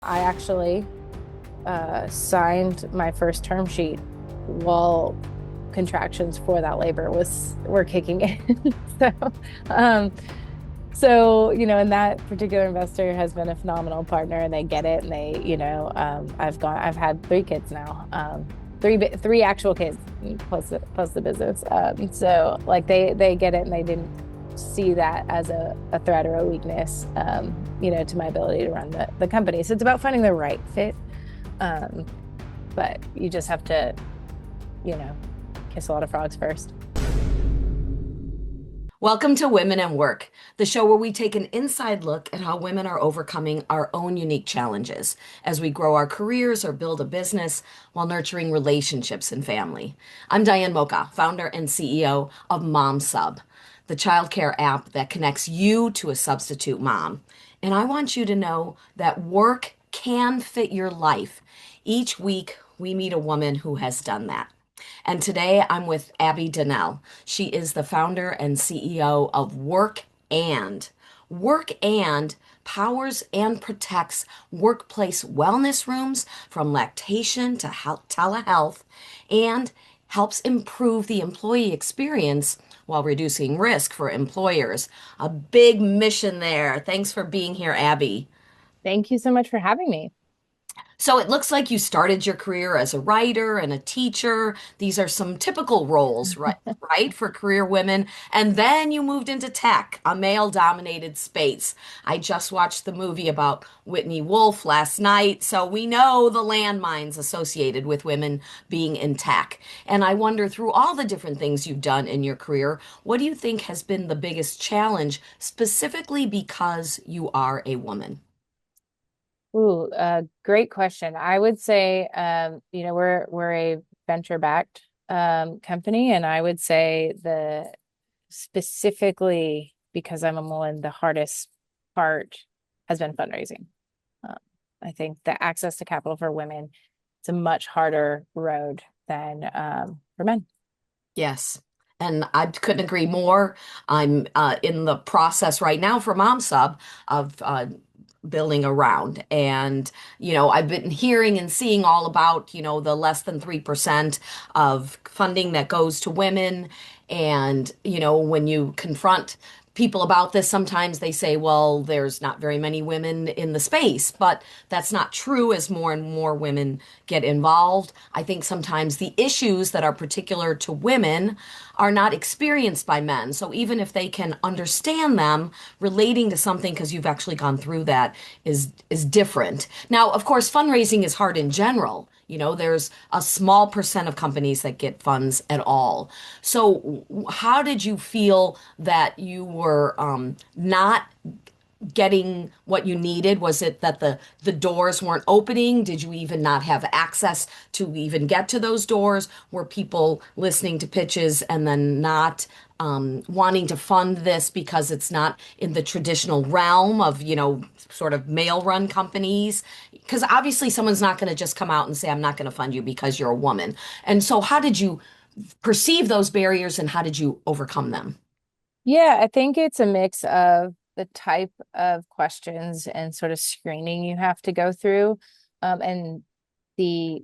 I actually signed my first term sheet while contractions for that labor were kicking in. So, um, and that particular investor has been a phenomenal partner, and they get it, and I've had three kids now, three actual kids plus the business. So like they get it, and they didn't see that as a threat or a weakness, to my ability to run the company. So it's about finding the right fit. Um, but you just have to, you know, kiss a lot of frogs first. Welcome to Women and Work, the show where we take an inside look at how women are overcoming our own unique challenges as we grow our careers or build a business while nurturing relationships and family. I'm Diane Mocha, founder and CEO of Mom Sub, the childcare app that connects you to a substitute mom. And I want you to know that work can fit your life. Each week, we meet a woman who has done that. And today I'm with Abbey Donnell. She is the founder and CEO of Work and. Work and powers and protects workplace wellness rooms from lactation to telehealth and helps improve the employee experience while reducing risk for employers. A big mission there. Thanks for being here, Abby. Thank you so much for having me. So it looks like you started your career as a writer and a teacher. These are some typical roles, right, right, for career women. And then you moved into tech, a male-dominated space. I just watched the movie about Whitney Wolf last night, so we know the landmines associated with women being in tech. And I wonder, through all the different things you've done in your career, what do you think has been the biggest challenge, specifically because you are a woman? Ooh, great question. I would say, we're a venture-backed company, and I would say the specifically because I'm a woman, the hardest part has been fundraising. Um, I think the access to capital for women, it's a much harder road than for men. Yes. And I couldn't agree more. I'm in the process right now for Mom Sub of building around. And, I've been hearing and seeing all about, the less than 3% of funding that goes to women. And, when you confront people about this, sometimes they say, well, there's not very many women in the space, but that's not true as more and more women get involved. I think sometimes the issues that are particular to women are not experienced by men. So even if they can understand them, relating to something because you've actually gone through that is different. Now, of course, fundraising is hard in general. There's a small percent of companies that get funds at all. So, how did you feel that you were not getting what you needed? Was it that the doors weren't opening? Did you even not have access to even get to those doors? Were people listening to pitches and then not wanting to fund this because it's not in the traditional realm of, sort of male-run companies? Because obviously someone's not going to just come out and say, I'm not going to fund you because you're a woman. And so how did you perceive those barriers and how did you overcome them? Yeah, I think it's a mix of the type of questions and sort of screening you have to go through, and the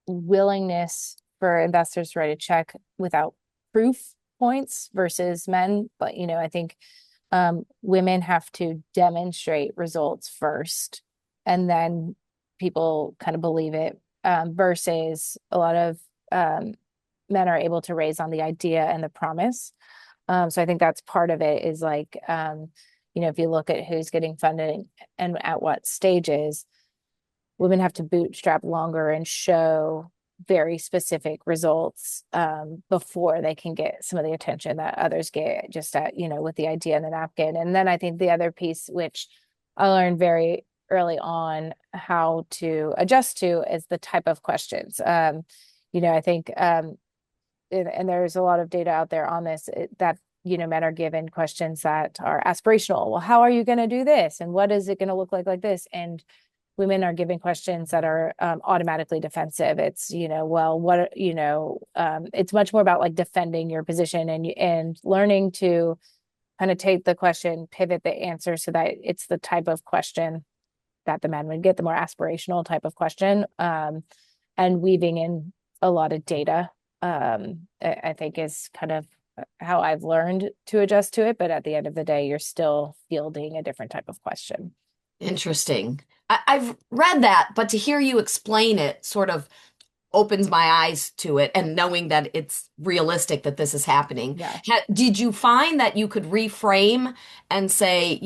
willingness for investors to write a check without proof points versus men. But, I think women have to demonstrate results first, and then people kind of believe it, versus a lot of men are able to raise on the idea and the promise. So I think that's part of it is like, if you look at who's getting funding and at what stages, women have to bootstrap longer and show very specific results before they can get some of the attention that others get just at, with the idea and the napkin. And then I think the other piece, which I learned very early on how to adjust to, is the type of questions. I think and there's a lot of data out there on this, that men are given questions that are aspirational. Well, how are you going to do this, and what is it going to look like this? And women are given questions that are automatically defensive. It's, well, what, it's much more about like defending your position and learning to kind of take the question, pivot the answer so that it's the type of question that the men would get, the more aspirational type of question, and weaving in a lot of data, I think is kind of how I've learned to adjust to it. But at the end of the day, you're still fielding a different type of question. Interesting. I've read that, but to hear you explain it sort of opens my eyes to it and knowing that it's realistic that this is happening. Yeah. Did you find that you could reframe and say,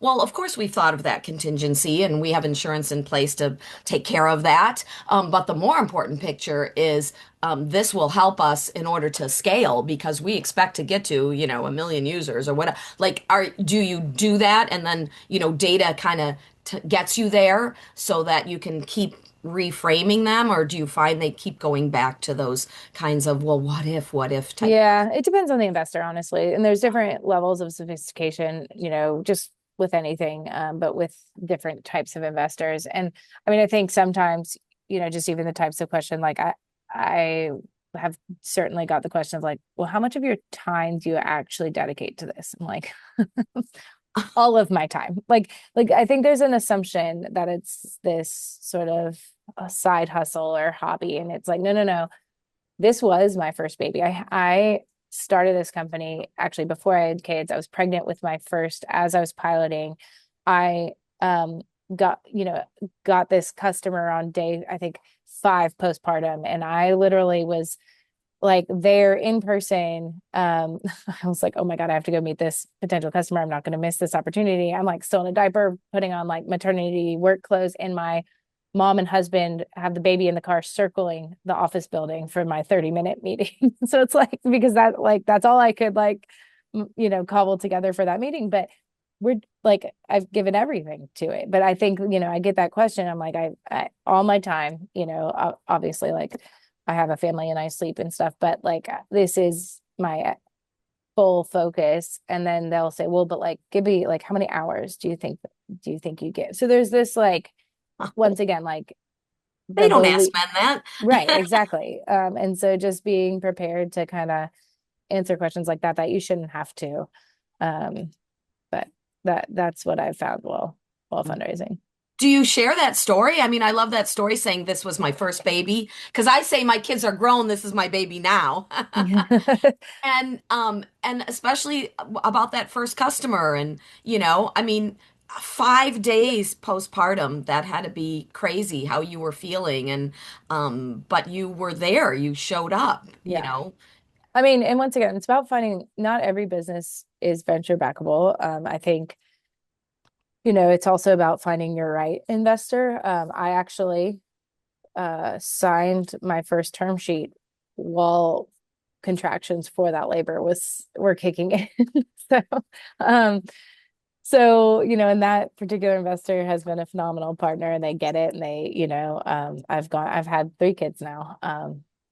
well, of course we've thought of that contingency and we have insurance in place to take care of that. But the more important picture is this will help us in order to scale because we expect to get to, 1 million users or whatever. Like, do you do that and then, data kind of gets you there so that you can keep reframing them, or do you find they keep going back to those kinds of, well, what if type? Yeah, it depends on the investor, honestly. And there's different levels of sophistication, just with anything, but with different types of investors. And I mean, I think sometimes, just even the types of question, like I have certainly got the question of like, well, how much of your time do you actually dedicate to this? I'm like, all of my time. Like I think there's an assumption that it's this sort of a side hustle or hobby. And it's like, no, no, no. This was my first baby. I started this company actually before I had kids. I was pregnant with my first as I was piloting. I got, got this customer on day, I think 5 postpartum. And I literally was like there in person. I was like, oh my God, I have to go meet this potential customer. I'm not going to miss this opportunity. I'm like still in a diaper, putting on like maternity work clothes, and my mom and husband have the baby in the car circling the office building for my 30-minute meeting. So it's like, because that's all I could cobble together for that meeting. But we're like, I've given everything to it. But I think, I get that question. I'm like, I all my time, obviously, like I have a family and I sleep and stuff, but like this is my full focus. And then they'll say, well, but like, give me like, how many hours do you think you get? So there's this like, once again, like They the don't ask belief, men right? that. Exactly. And so just being prepared to kind of answer questions like that you shouldn't have to. Um, but that's what I've found while fundraising. Do you share that story? I mean, I love that story saying this was my first baby because I say my kids are grown, this is my baby now. And especially about that first customer and I mean 5 days postpartum, that had to be crazy how you were feeling and but you were there, you showed up, Yeah. I mean, and once again, it's about finding, not every business is venture backable. I think, it's also about finding your right investor. I actually signed my first term sheet while contractions for that labor were kicking in. So, um, and that particular investor has been a phenomenal partner, and they get it, and they, I've had 3 kids now,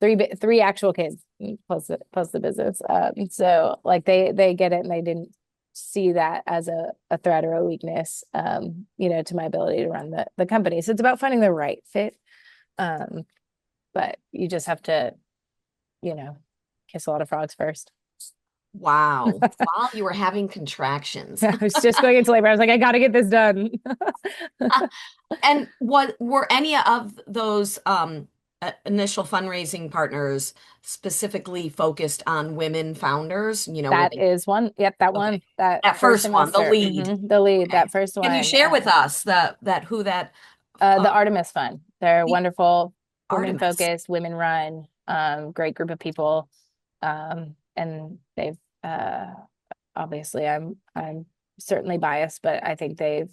three actual kids plus the business. So like they get it, and they didn't see that as a threat or a weakness, to my ability to run the company. So it's about finding the right fit. Um, but you just have to, you know, kiss a lot of frogs first. Wow, while you were having contractions. I was just going into labor. I was like, I got to get this done. And what were any of those initial fundraising partners specifically focused on women founders? Were That they is one. Yep, that okay? one. That That first first one, the investor. lead. The lead. Okay. That first Can you one. share with us that who that The uh, Artemis Fund. They're the wonderful, women Artemis? focused, women run, great group of people. And they've obviously I'm certainly biased, but I think they've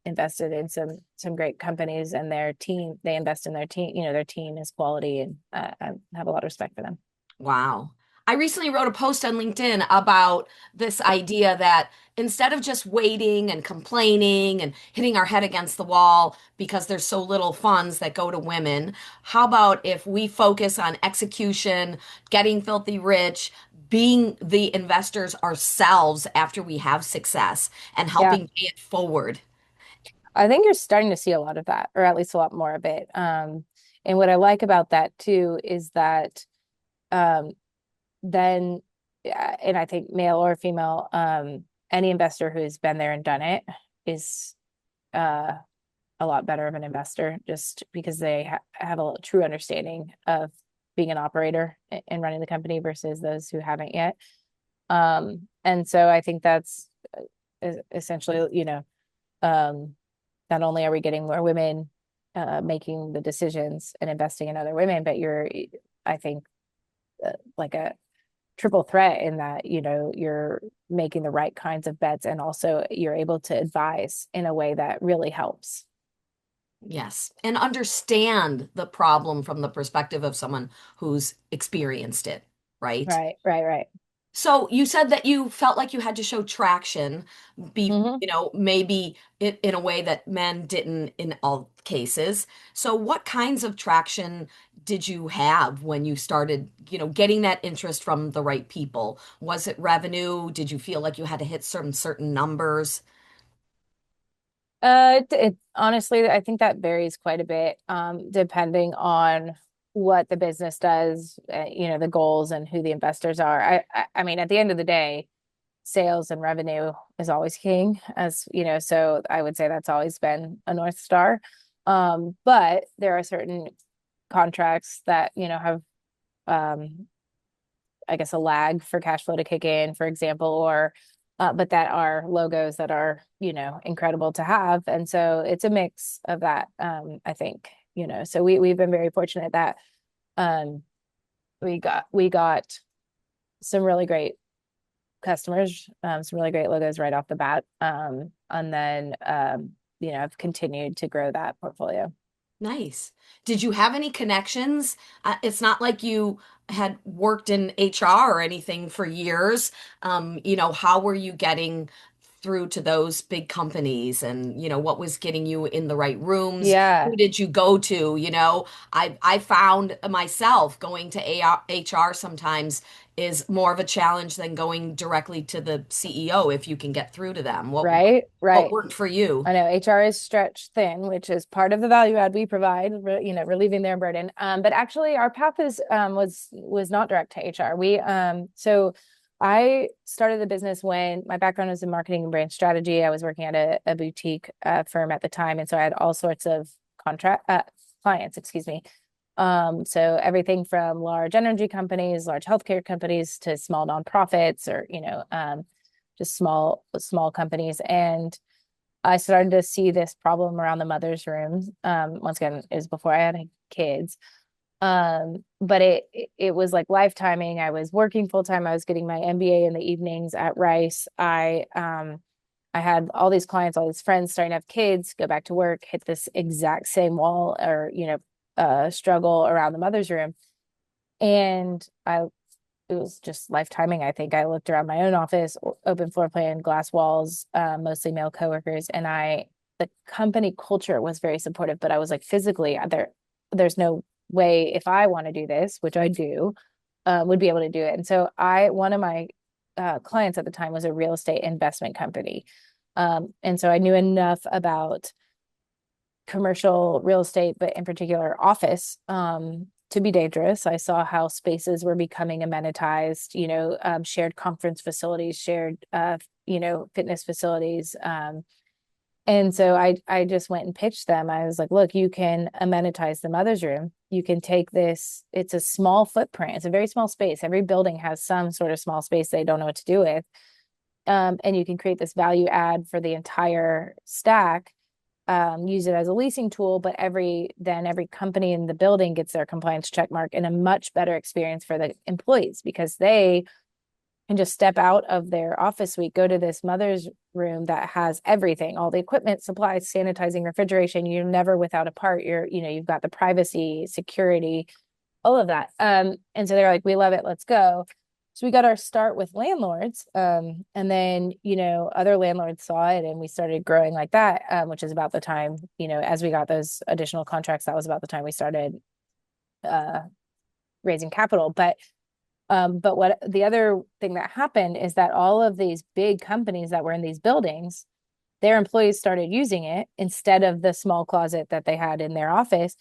invested in some great companies, and their team, they invest in their team, their team is quality, and I have a lot of respect for them. Wow. I recently wrote a post on LinkedIn about this idea that instead of just waiting and complaining and hitting our head against the wall because there's so little funds that go to women, how about if we focus on execution, getting filthy rich, being the investors ourselves after we have success and Yeah, helping pay it forward? I think you're starting to see a lot of that, or at least a lot more of it. And what I like about that too is that um, then, and I think male or female, any investor who's been there and done it is uh a lot better of an investor just because they have a true understanding of being an operator and running the company versus those who haven't yet. And so I think that's essentially, um, not only are we getting more women making the decisions and investing in other women, but I think, like a triple threat in that, you're making the right kinds of bets and also you're able to advise in a way that really helps. Yes. And understand the problem from the perspective of someone who's experienced it, right? Right, right, right. So you said that you felt like you had to show traction, Hmm. maybe in a way that men didn't in all cases. So what kinds of traction did you have when you started, getting that interest from the right people? Was it revenue? Did you feel like you had to hit certain numbers? It honestly, I think that varies quite a bit, depending on what the business does, the goals and who the investors are. I mean, at the end of the day, sales and revenue is always king, as you know, so I would say that's always been a North Star. But there are certain contracts that, have, um, I guess, a lag for cash flow to kick in, for example, or but that are logos that are, incredible to have. And so it's a mix of that, I think, so we've been very fortunate that um we got some really great customers, some really great logos right off the bat. And then I've continued to grow that portfolio. Nice. Did you have any connections? It's not like you had worked in HR or anything for years. How were you getting through to those big companies and, what was getting you in the right rooms? Yeah. Who did you go to? I found myself going to HR sometimes is more of a challenge than going directly to the CEO if you can get through to them. Right, What right. worked for you? I know HR is stretched thin, which is part of the value add we provide, relieving their burden. But actually our path was not direct to HR. So I started the business when my background was in marketing and brand strategy. I was working at a boutique firm at the time. And so I had all sorts of contract clients, excuse me. So everything from large energy companies, large healthcare companies to small nonprofits or, just small companies. And I started to see this problem around the mother's room. Once again, it was before I had kids. But it was like life timing. I was working full time. I was getting my MBA in the evenings at Rice. I had all these clients, all these friends starting to have kids, go back to work, hit this exact same wall or, struggle around the mother's room. And it was just life timing. I think I looked around my own office, open floor plan, glass walls, mostly male coworkers, and the company culture was very supportive. But I was like, physically, there's no way if I want to do this, which I do, would be able to do it. And so one of my clients at the time was a real estate investment company, and so I knew enough about commercial real estate, but in particular office, to be dangerous. I saw how spaces were becoming amenitized, shared conference facilities, shared, fitness facilities. And so I just went and pitched them. I was like, look, you can amenitize the mother's room. You can take this, it's a small footprint. It's a very small space. Every building has some sort of small space they don't know what to do with. And you can create this value add for the entire stack, use it as a leasing tool, but every company in the building gets their compliance check mark and a much better experience for the employees because they can just step out of their office suite, go to this mother's room that has everything, all the equipment, supplies, sanitizing, refrigeration. You're never without a part. You've got the privacy, security, all of that. And so they're like, we love it. Let's go. So we got our start with landlords. And then, other landlords saw it and we started growing like that, which is about the time, as we got those additional contracts, that was about the time we started uh, raising capital. But what the other thing that happened is that all of these big companies that were in these buildings, their employees started using it instead of the small closet that they had in their office.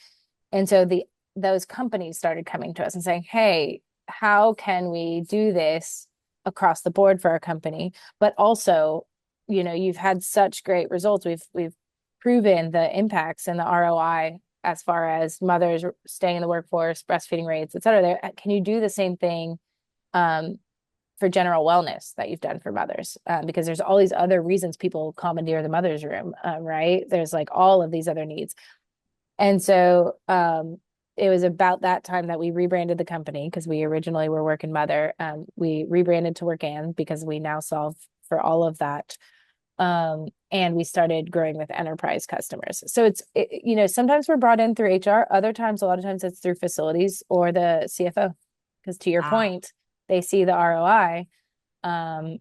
And so those companies started coming to us and saying, hey, how can we do this across the board for our company? But also, you've had such great results. We've proven the impacts and the ROI as far as mothers staying in the workforce, breastfeeding rates, et cetera. Can you do the same thing um, for general wellness that you've done for mothers? Because there's all these other reasons people commandeer the mother's room, right? There's like all of these other needs. And so it was about that time that we rebranded the company because we originally were Work and Mother. We rebranded to Work and because we now solve for all of that. And we started growing with enterprise customers. So sometimes we're brought in through HR, a lot of times it's through facilities or the CFO. Because to your Ah, point, they see the ROI, and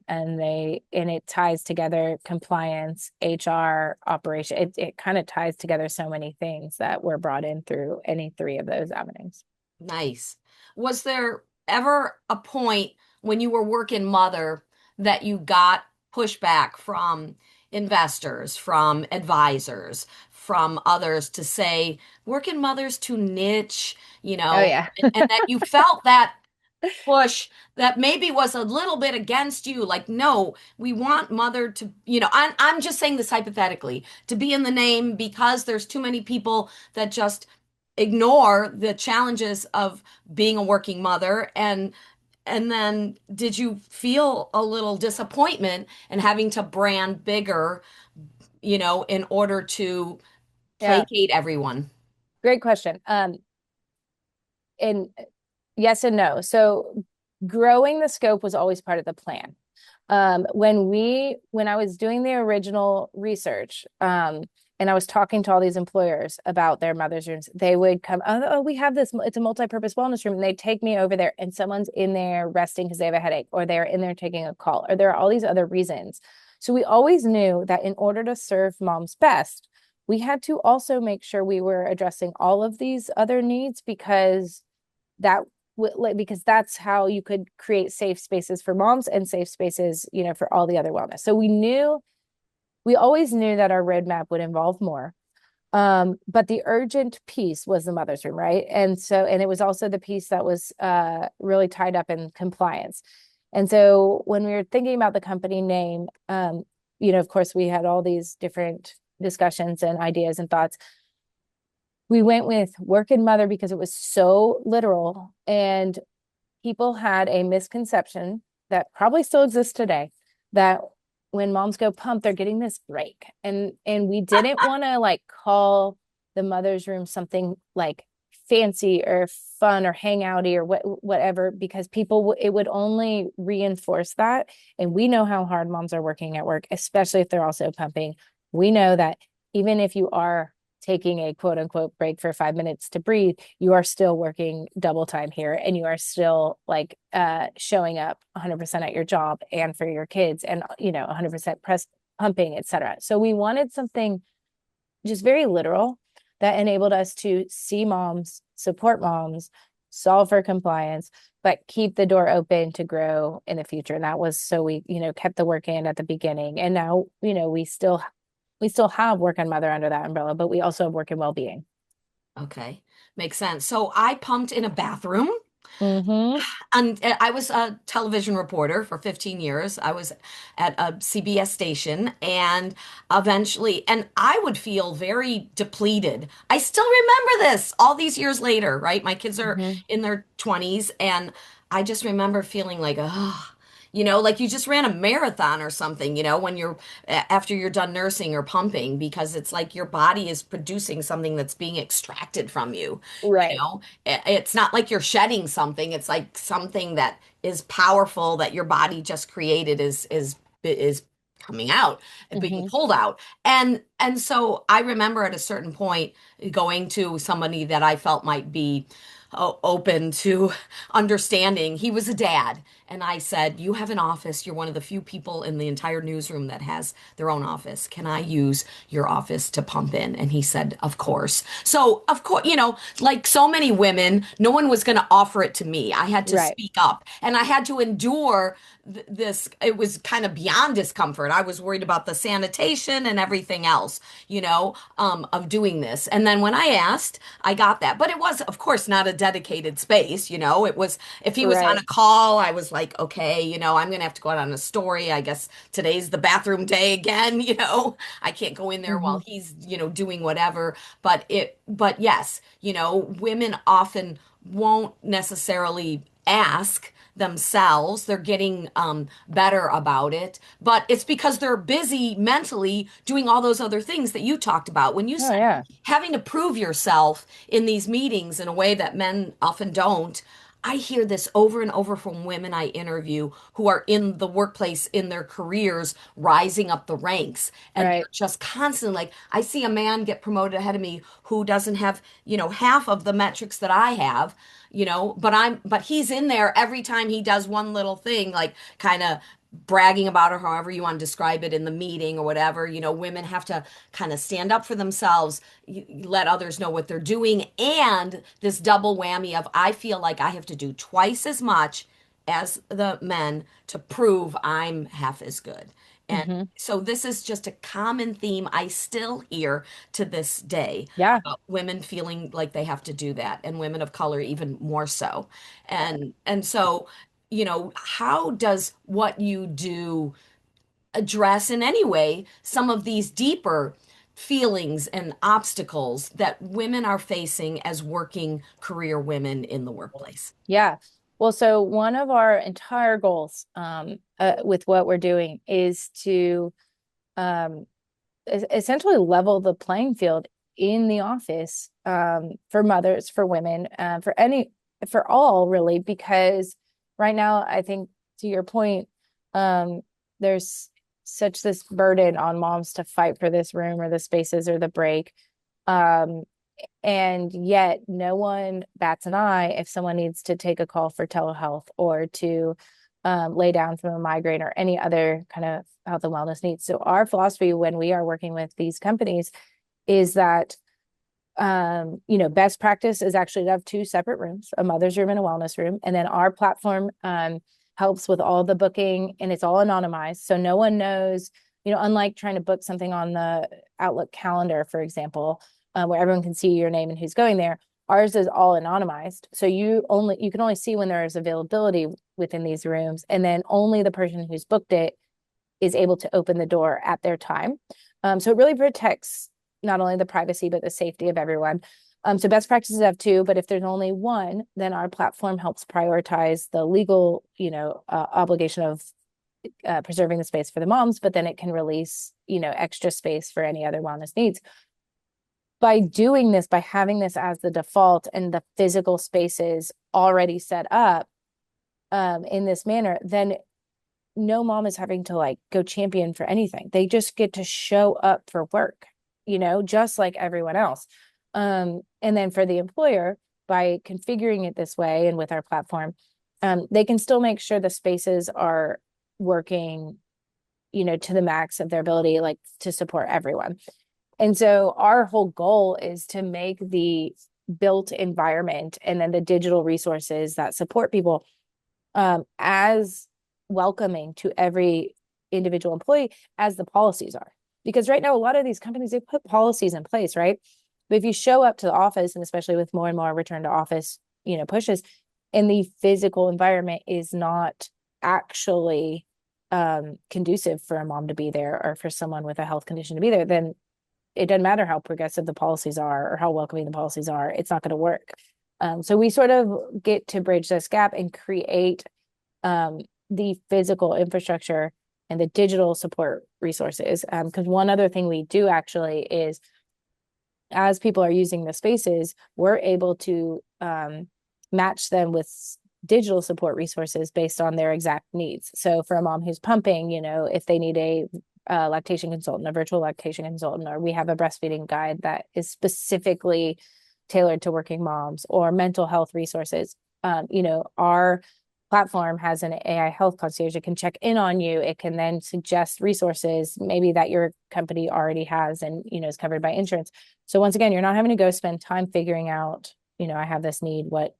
it ties together compliance, HR, operation. It kind of ties together so many things that were brought in through any three of those avenues. nice. Was there ever a point when you were working mother that you got pushback from investors, from advisors, from others to say working mother's too niche, Oh yeah. and that you felt that push that maybe was a little bit against you, like, no, we want mother to, I'm just saying this hypothetically, to be in the name because there's too many people that just ignore the challenges of being a working mother. And then did you feel a little disappointment in having to brand bigger, in order to Yeah. placate everyone? Great question. And yes and no. So growing the scope was always part of the plan. When I was doing the original research, and I was talking to all these employers about their mother's rooms, they would come, oh, we have this, it's a multi-purpose wellness room. And they'd take me over there and someone's in there resting because they have a headache, or they're in there taking a call, or there are all these other reasons. So we always knew that in order to serve moms best, we had to also make sure we were addressing all of these other needs that because that's how you could create safe spaces for moms and safe spaces, for all the other wellness. So we always knew that our roadmap would involve more. But the urgent piece was the mother's room, right? And it was also the piece that was really tied up in compliance. And so when we were thinking about the company name, of course, we had all these different discussions and ideas and thoughts. We went with Work and Mother because it was so literal, and people had a misconception that probably still exists today, that when moms go pump, they're getting this break. And we didn't want to like call the mother's room something like fancy or fun or hangouty or whatever, because it would only reinforce that. And we know how hard moms are working at work, especially if they're also pumping. We know that even if you are taking a quote unquote break for 5 minutes to breathe, you are still working double time here, and you are still like showing up 100% at your job and for your kids, and 100% press pumping, etc. So we wanted something just very literal that enabled us to see moms, support moms, solve for compliance, but keep the door open to grow in the future. And that was, so we kept the work in at the beginning, and now we still have Work on Mother under that umbrella, but we also have Work in Wellbeing. Okay, makes sense. So I pumped in a bathroom. Mm-hmm. And I was a television reporter for 15 years. I was at a CBS station, and eventually, and I would feel very depleted. I still remember this all these years later, right? My kids are Mm-hmm. in their 20s, and I just remember feeling like, oh, like you just ran a marathon or something, when after you're done nursing or pumping, because it's like your body is producing something that's being extracted from you. Right. It's not like you're shedding something. It's like something that is powerful that your body just created is coming out and being Mm-hmm. pulled out. And so I remember at a certain point going to somebody that I felt might be open to understanding. He was a dad. And I said, "You have an office. You're one of the few people in the entire newsroom that has their own office. Can I use your office to pump in?" And he said, "Of course." So, of course, like so many women, no one was going to offer it to me. I had to Right. speak up, and I had to endure this. It was kind of beyond discomfort. I was worried about the sanitation and everything else. else, of doing this. And then when I asked, I got that. But it was, of course, not a dedicated space. It was, if he was on Right. a call, I was like, okay, I'm going to have to go out on a story. I guess today's the bathroom day again, I can't go in there while Hmm. he's, doing whatever. But yes, women often won't necessarily ask themselves. They're getting better about it, but it's because they're busy mentally doing all those other things that you talked about. When you Oh, said yeah. having to prove yourself in these meetings in a way that men often don't, I hear this over and over from women I interview who are in the workplace in their careers, rising up the ranks. And they're Right. just constantly like, I see a man get promoted ahead of me who doesn't have, half of the metrics that I have, but he's in there every time he does one little thing, like kind of bragging about, or however you want to describe it in the meeting or whatever. Women have to kind of stand up for themselves, let others know what they're doing, and this double whammy of I feel like I have to do twice as much as the men to prove I'm half as good. And Hmm. so this is just a common theme I still hear to this day Yeah. about women feeling like they have to do that, and women of color even more so. And so, how does what you do address in any way some of these deeper feelings and obstacles that women are facing as working career women in the workplace? Yeah. Well, so one of our entire goals with what we're doing is to um, essentially level the playing field in the office for mothers, for women, for all really, because right now, I think to your point, um, there's such this burden on moms to fight for this room or the spaces or the break. Um, and yet no one bats an eye if someone needs to take a call for telehealth or to lay down from a migraine or any other kind of health and wellness needs. So our philosophy when we are working with these companies is that best practice is actually to have two separate rooms, a mother's room and a wellness room. And then our platform helps with all the booking and it's all anonymized. So no one knows, unlike trying to book something on the Outlook calendar, for example, where everyone can see your name and who's going there. Ours is all anonymized. So you can only see when there is availability within these rooms. And then only the person who's booked it is able to open the door at their time. So it really protects not only the privacy, but the safety of everyone. So best practices have two, but if there's only one, then our platform helps prioritize the legal, obligation of preserving the space for the moms, but then it can release, extra space for any other wellness needs. By doing this, by having this as the default and the physical spaces already set up in this manner, then no mom is having to like go champion for anything. They just get to show up for work, just like everyone else. And then for the employer, by configuring it this way and with our platform, they can still make sure the spaces are working, to the max of their ability, like to support everyone. And so our whole goal is to make the built environment and then the digital resources that support people as welcoming to every individual employee as the policies are. Because right now, a lot of these companies, they put policies in place, right? But if you show up to the office, and especially with more and more return to office, pushes, and the physical environment is not actually conducive for a mom to be there or for someone with a health condition to be there, then it doesn't matter how progressive the policies are or how welcoming the policies are, it's not going to work. So we sort of get to bridge this gap and create the physical infrastructure and the digital support resources. Because one other thing we do actually is as people are using the spaces, we're able to match them with digital support resources based on their exact needs. So for a mom who's pumping, if they need a lactation consultant, a virtual lactation consultant, or we have a breastfeeding guide that is specifically tailored to working moms, or mental health resources. Our platform has an AI health concierge. It can check in on you. It can then suggest resources maybe that your company already has and, is covered by insurance. So once again, you're not having to go spend time figuring out, I have this need. What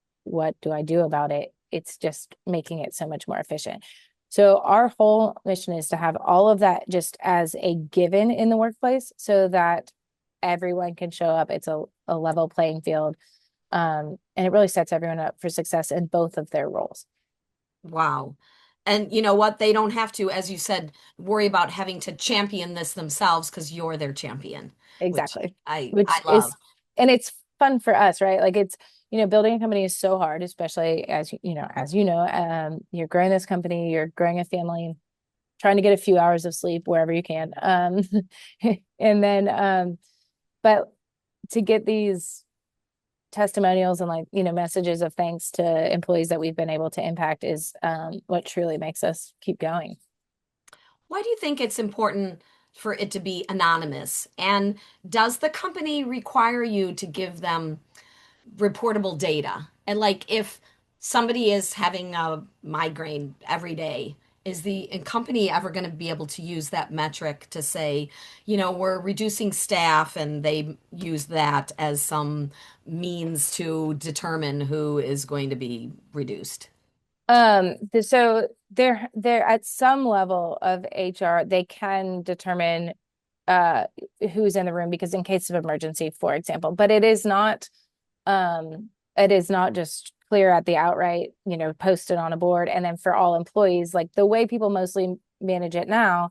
do I do about it? It's just making it so much more efficient. So our whole mission is to have all of that just as a given in the workplace so that everyone can show up. It's a level playing field. And it really sets everyone up for success in both of their roles. Wow. And you know what? They don't have to, as you said, worry about having to champion this themselves because you're their champion, which Exactly. I Which love. is, and it's fun for us, right? Like it's, building a company is so hard, especially you're growing this company, you're growing a family, trying to get a few hours of sleep wherever you can. And then, but to get these testimonials and like, messages of thanks to employees that we've been able to impact is what truly makes us keep going. Why do you think it's important for it to be anonymous? And does the company require you to give them reportable data? And like if somebody is having a migraine every day, is the company ever going to be able to use that metric to say, we're reducing staff and they use that as some means to determine who is going to be reduced? So they're at some level of HR, they can determine uh who's in the room because in case of emergency, for example, but it is not just clear at the outright, posted on a board. And then for all employees, like the way people mostly manage it now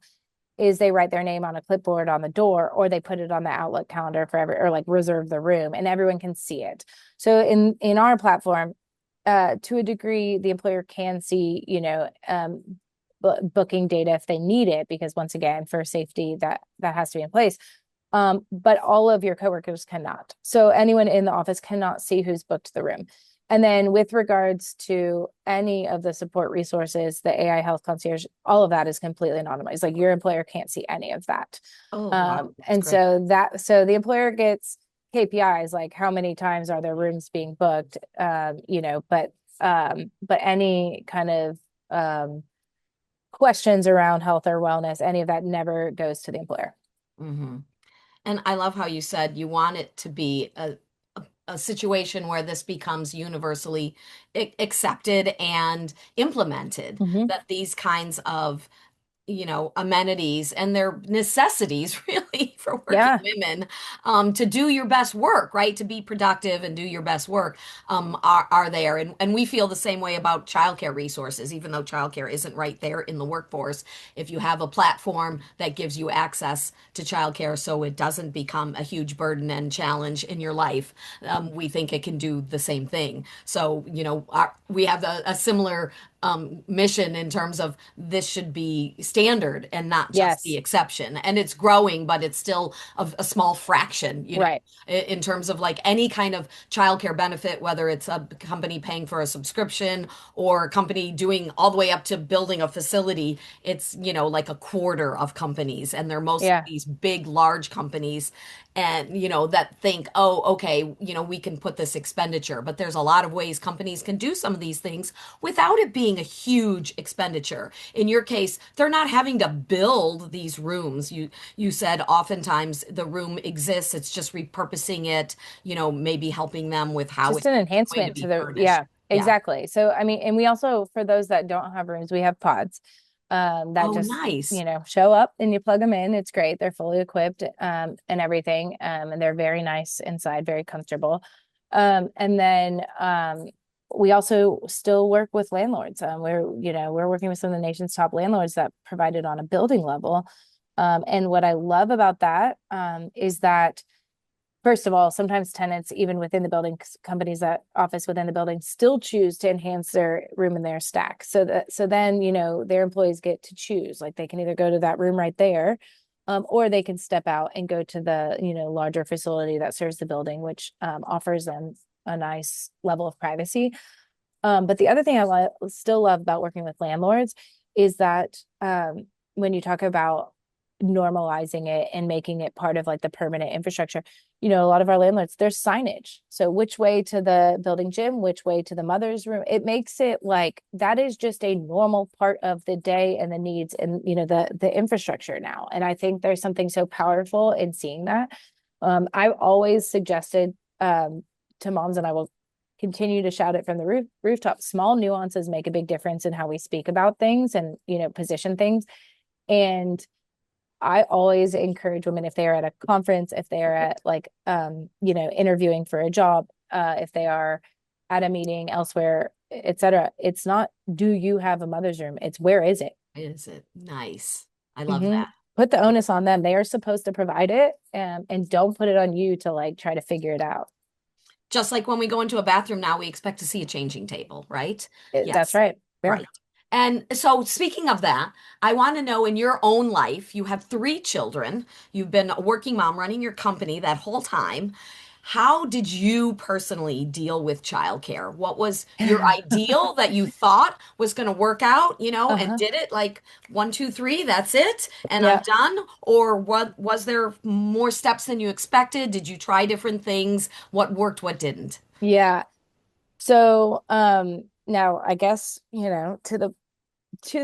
is they write their name on a clipboard on the door or they put it on the Outlook calendar for or like reserve the room and everyone can see it. So in our platform, to a degree, the employer can see, booking data if they need it, because once again, for safety, that has to be in place. But all of your coworkers cannot. So anyone in the office cannot see who's booked the room. And then with regards to any of the support resources, the AI health concierge, all of that is completely anonymized. Like your employer can't see any of that. Oh, wow. That's And great. so the employer gets KPIs like how many times are their rooms being booked, but any kind of questions around health or wellness, any of that never goes to the employer. Hmm. And I love how you said you want it to be a situation where this becomes universally accepted and implemented, Mhm. that these kinds of amenities and their necessities really for working Yeah. women, to do your best work, right? To be productive and do your best work, are there. And we feel the same way about childcare resources, even though childcare isn't right there in the workforce. If you have a platform that gives you access to childcare so it doesn't become a huge burden and challenge in your life, we think it can do the same thing. So, we have a similar mission in terms of this should be standard and not just the Yes. exception. And it's growing, but it's still a small fraction, Right. in terms of like any kind of childcare benefit, whether it's a company paying for a subscription or a company doing all the way up to building a facility. It's, like a quarter of companies, and they're mostly Yeah. these big, large companies, and that think, oh, okay, we can put this expenditure, but there's a lot of ways companies can do some of these things without it being a huge expenditure. In your case, they're not having to build these rooms. You said oftentimes the room exists, it's just repurposing it, maybe helping them with how Just it's an going to enhancement to be the, furnished. yeah, Yeah. exactly. So, I mean, and we also, for those that don't have rooms, we have pods that Oh, just, nice. show up and you plug them in. It's great. They're fully equipped and everything. And they're very nice inside, very comfortable. And then we also still work with landlords. We're working with some of the nation's top landlords that provide it on a building level. And what I love about that is that first of all, sometimes tenants, even within the building, companies that office within the building, still choose to enhance their room in their stack. So then, their employees get to choose. Like they can either go to that room right there, or they can step out and go to the, larger facility that serves the building, which offers them a nice level of privacy. But the other thing still love about working with landlords is that when you talk about normalizing it and making it part of like the permanent infrastructure, a lot of our landlords, there's signage. So which way to the building gym, which way to the mother's room, it makes it like that is just a normal part of the day and the needs and the infrastructure now. And I think there's something so powerful in seeing that. I've always suggested to moms, and I will continue to shout it from the rooftop. Small nuances make a big difference in how we speak about things and, position things. And I always encourage women, if they are at a conference, if they are at like, interviewing for a job, if they are at a meeting elsewhere, etc. It's not, do you have a mother's room? It's, where is it? Is it nice? I love Mm-hmm. that. Put the onus on them. They are supposed to provide it, and don't put it on you to like try to figure it out. Just like when we go into a bathroom now, we expect to see a changing table, right? That's Yes, right. Yeah. right. And so, speaking of that, I want to know in your own life, you have three children, you've been a working mom running your company that whole time. How did you personally deal with childcare? What was your ideal that you thought was going to work out, and Uh-huh. did it like one, two, three, that's it, and I'm Yeah. done? Or what was there more steps than you expected? Did you try different things? What worked, what didn't? Yeah. So, now I guess, to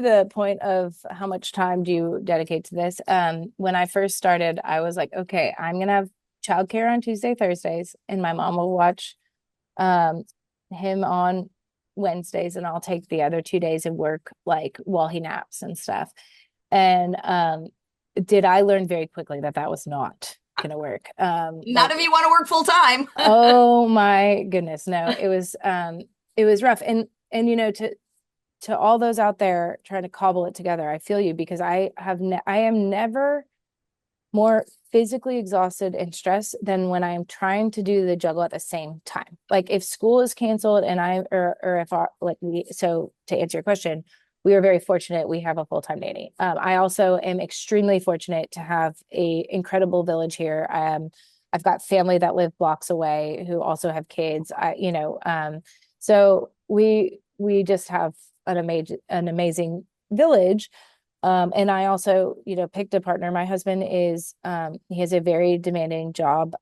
the point of how much time do you dedicate to this? When I first started, I was like, okay, I'm gonna have childcare on Tuesday, Thursdays, and my mom will watch um him on Wednesdays, and I'll take the other 2 days and work like while he naps and stuff. And did I learn very quickly that that was not gonna work? Not if you want to work full time. Oh my goodness, no, it was rough. And to all those out there trying to cobble it together, I feel you, because I am never more physically exhausted and stressed than when I am trying to do the juggle at the same time. Like if school is canceled and or if our, like so to answer your question, we are very fortunate. We have a full-time nanny. I also am extremely fortunate to have a incredible village here. I've got family that live blocks away who also have kids. So we just have an amazing village. And I also, picked a partner. My husband he has a very demanding job.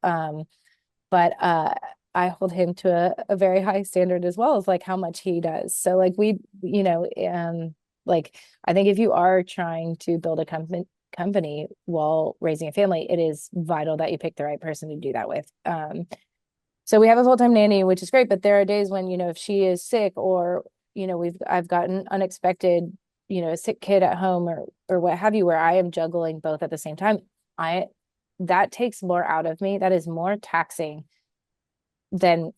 But I hold him to a very high standard as well as like how much he does. So like like I think if you are trying to build a company while raising a family, it is vital that you pick the right person to do that with. So we have a full-time nanny, which is great, but there are days when, if she is sick, or, I've gotten unexpected, a sick kid at home, or what have you, where I am juggling both at the same time. I That takes more out of me. That is more taxing than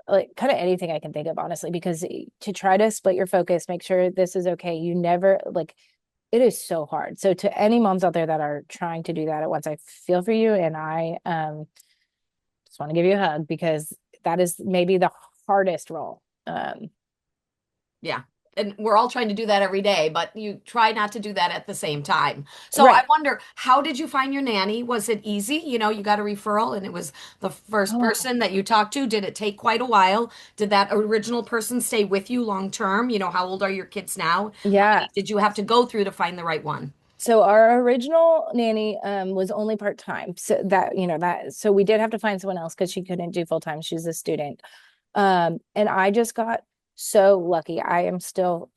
like kind of anything I can think of, honestly, because to try to split your focus, make sure this is okay. You never like, it is so hard. So to any moms out there that are trying to do that at once, I feel for you. And I just want to give you a hug, because that is maybe the hardest role. Yeah. And we're all trying to do that every day, but you try not to do that at the same time. So I Right. wonder, how did you find your nanny? Was it easy? You got a referral and it was the first Oh, person that you talked to. Did it take quite a while? Did that original person stay with you long term? How old are your kids now? How yeah. many did you have to go through to find the right one? So our original nanny was only part-time. So so we did have to find someone else because she couldn't do full-time. She's a student. And I just got so lucky. I am still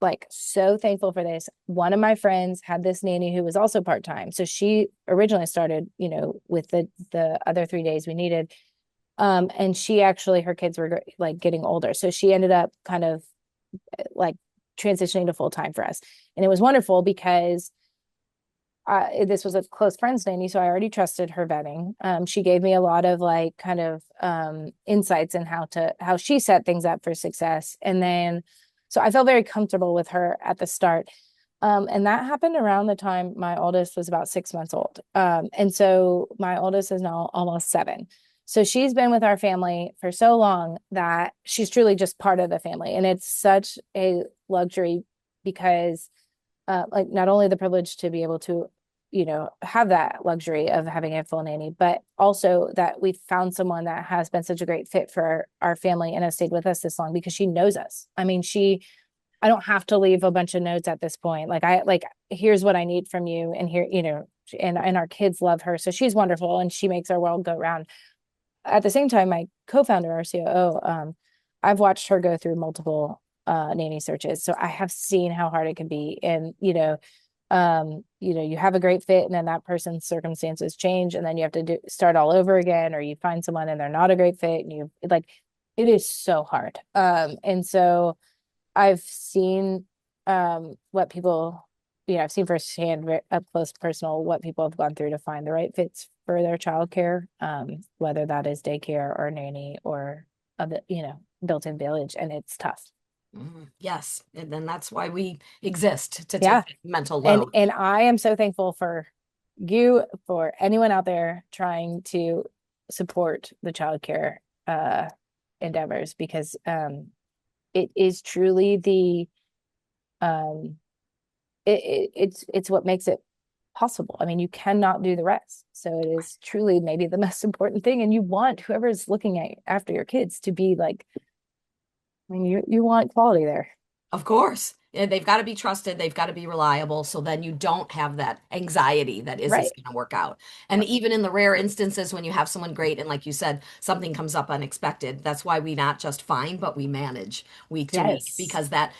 like so thankful for this. One of my friends had this nanny who was also part-time. So she originally started, with the other 3 days we needed. And she actually, her kids were like getting older. So she ended up kind of like transitioning to full-time for us. And it was wonderful because this was a close friend's nanny, so I already trusted her vetting. She gave me a lot of like kind of insights in how she set things up for success, and then so I felt very comfortable with her at the start. And that happened around the time my oldest was about 6 months old. And so my oldest is now almost 7. So she's been with our family for so long that she's truly just part of the family, and it's such a luxury because like not only the privilege to be able to have that luxury of having a full nanny, but also that we found someone that has been such a great fit for our family and has stayed with us this long because she knows us. I mean, I don't have to leave a bunch of notes at this point. Like, here's what I need from you, and here, and our kids love her, so she's wonderful and she makes our world go round. At the same time, my co-founder, our COO, I've watched her go through multiple nanny searches, so I have seen how hard it can be. And you have a great fit, and then that person's circumstances change, and then you have to start all over again, or you find someone and they're not a great fit, and you like it is so hard. And so I've seen what people, I've seen firsthand, up close personal, what people have gone through to find the right fits for their childcare, whether that is daycare or nanny or built-in village, and it's tough. Yes, and then that's why we exist to Yeah. take that mental And load. and I am so thankful for you, for anyone out there trying to support the childcare endeavors, because it is truly the um it's what makes it possible. I mean, you cannot do the rest. So it is truly maybe the most important thing. And you want whoever's looking at after your kids to be like, I mean, you want quality there. Of course. They've got to be trusted. They've got to be reliable. So then you don't have that anxiety that is this Right. going to work out? And even in the rare instances when you have someone great and like you said, something comes up unexpected, that's why we not just find, but we manage week to week Yes. because that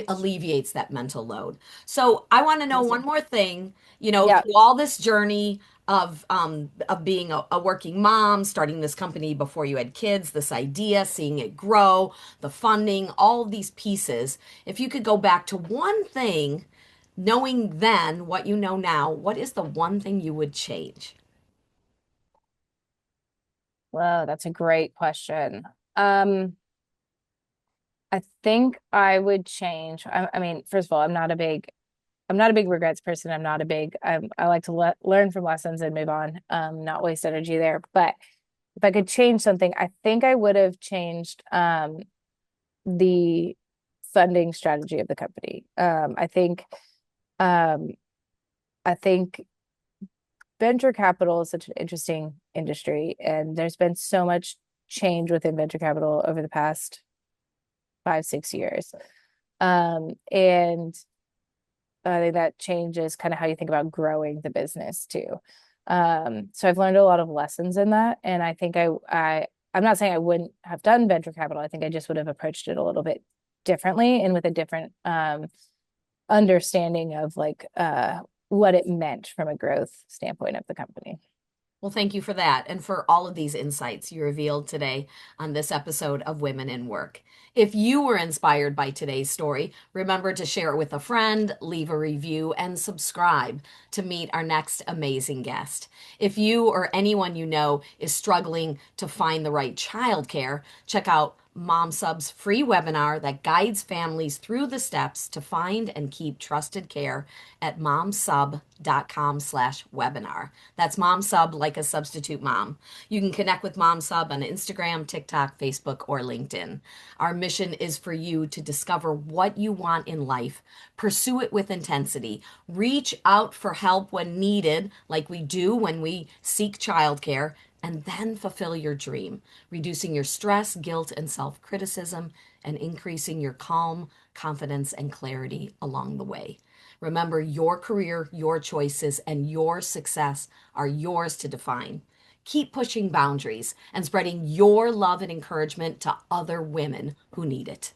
alleviates that mental load. So I want to know one Amazing. more thing, Yeah. through all this journey of being a working mom, starting this company before you had kids, this idea, seeing it grow, the funding, all of these pieces. If you could go back to one thing, knowing then what you know now, what is the one thing you would change? Whoa, that's a great question. Um, I think I would change. I mean, first of all, I'm not a big regrets person. I like to learn from lessons and move on, not waste energy there. But if I could change something, I think I would have changed the funding strategy of the company. Um, I think venture capital is such an interesting industry, and there's been so much change within venture capital over the past 5, 6 years. And I think that changes kind of how you think about growing the business too. So I've learned a lot of lessons in that, and I think I'm not saying I wouldn't have done venture capital. I think I just would have approached it a little bit differently and with a different understanding of like what it meant from a growth standpoint of the company. Well, thank you for that and for all of these insights you revealed today on this episode of Women in Work. If you were inspired by today's story, remember to share it with a friend, leave a review, and subscribe to meet our next amazing guest. If you or anyone you know is struggling to find the right childcare, check out Mom Sub's free webinar that guides families through the steps to find and keep trusted care at momsub.com/webinar. That's Mom Sub like a substitute mom. You can connect with Mom Sub on Instagram, TikTok, Facebook, or LinkedIn. Our mission is for you to discover what you want in life, pursue it with intensity, reach out for help when needed, like we do when we seek childcare, and then fulfill your dream, reducing your stress, guilt, and self criticism, and increasing your calm, confidence, and clarity along the way. Remember, your career, your choices, and your success are yours to define. Keep pushing boundaries and spreading your love and encouragement to other women who need it.